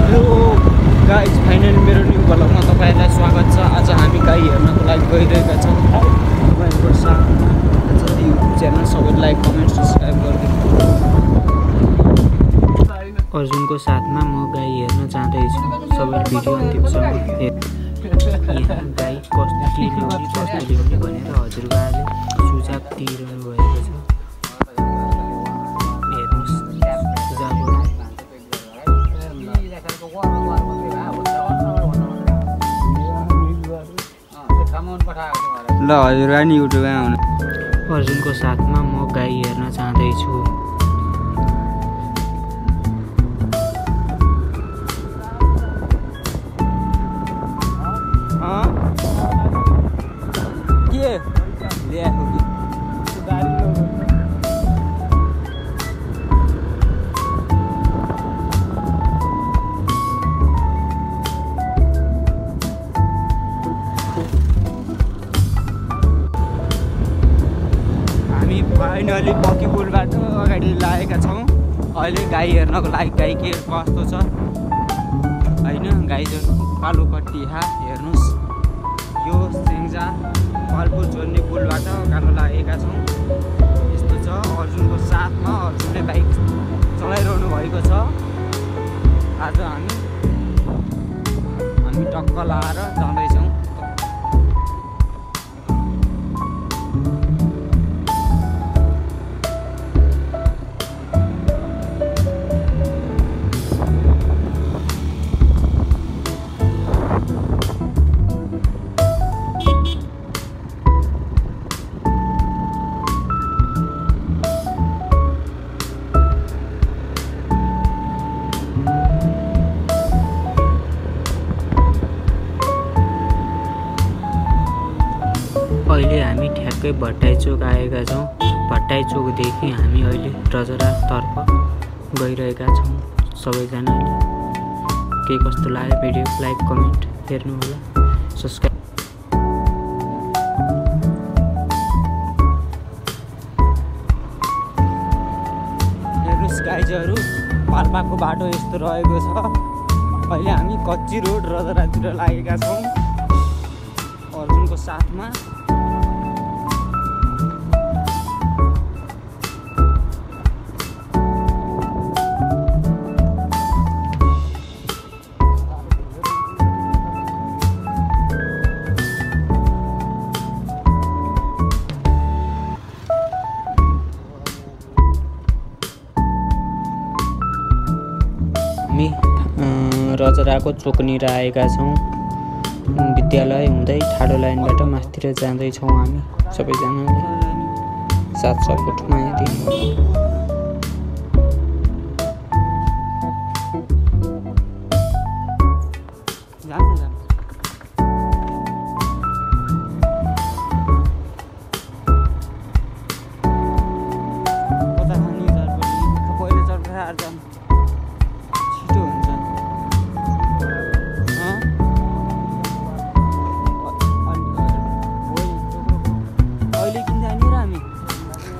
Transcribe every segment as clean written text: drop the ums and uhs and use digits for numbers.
Hello guys, finally मेरो new ब्लगमा तपाईँहरूलाई स्वागत छ। आज हामी गाई हेर्नको लागि गइरहेका छौँ। तपाईँहरूको साथ जति युट्युब च्यानल सबै लाइक कमेन्ट सब्सक्राइब गरिदिनु। अर्जुनको साथमा म गाई हेर्न जाँदैछु। सबै भिडियो अन्तिमसम्म यहाँ गाई कस्तो ल्याउने भनेर हजुरबाले सुझाव दिइरहनु भएको छ। हेर्नुहोस् ल हजुरबा नि युट्युबमा आउनु। अर्जुनको साथमा म गाई हेर्न जाँदैछु। फाइनली पक्की पुलबाट अगाडि लागेका छौँ। अहिले गाई हेर्नको लागि गाई के कस्तो छ होइन। गाई कालोपट्टि हेर्नुहोस्, यो सेङ्जा पालपुर जोड्ने पुलबाट उकालो लागेका छौँ। यस्तो छ। अर्जुनको साथमा अर्जुनले बाइक चलाइरहनु भएको छ। आज हामी टक्क लाएर जाँदैछौँ। अहिले हामी ठ्याक्कै भट्टाई चोक आएका छौँ। भट्टाई चोकदेखि हामी अहिले रजरातर्फ गइरहेका छौँ। सबैजनाले के कस्तो लाग्यो भिडियो लाइक कमेन्ट हेर्नुहोला, सब्सक्राइब। हेर्नुहोस् गाइजहरू, पाल्पाको बाटो यस्तो रहेको छ। अहिले हामी कच्ची रोड रजरातिर लागेका छौँ अर्जुनको साथमा। रजराको चोकनिर आएका छौँ। विद्यालय हुँदै ठाडो लाइनबाट माथितिर जाँदैछौँ हामी। सबैजनाले साथ सपोर्ट माया दिनु।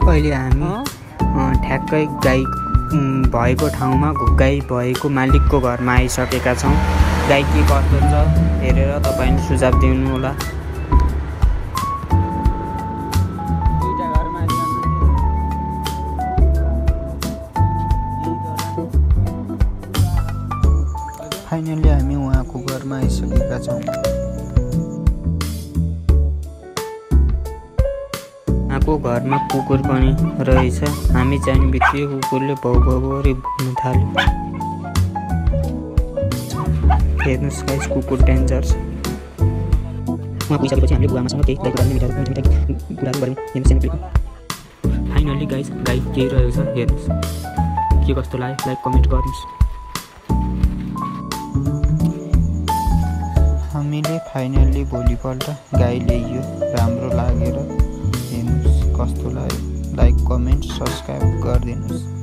अहिले हामी ठ्याक्कै गाई भएको ठाउँमा गाई भएको मालिकको घरमा आइसकेका छौँ। गाई के कस्तो छ हेरेर तपाईँले सुझाव दिनु होला। फाइनली हामी उहाँको घरमा आइसकेका छौँ। उहाँको घरमा कुकुर पनि रहेछ। हामी जाने बित्तिकै कुकुरले भाउ भाउ गरी भुक्न थाल्यो। हेर्नुहोस् गाइस, कुकुर डेन्जर छ। उहाँ पुगिसकेपछि हामीले बुवामासँग केही कुरा गऱ्यौँ। फाइनली गाइस, गाई केही रहेको छ। हेर्नुहोस् के कस्तो लाग्यो लाइक कमेन्ट गर्नुहोस्। हामीले फाइनल्ली भोलिपल्ट गाई ल्याइयो, राम्रो लागेर। हेर्नुहोस् कस्तो लाग्यो, लाइक कमेन्ट सब्सक्राइब गरिदिनुहोस्।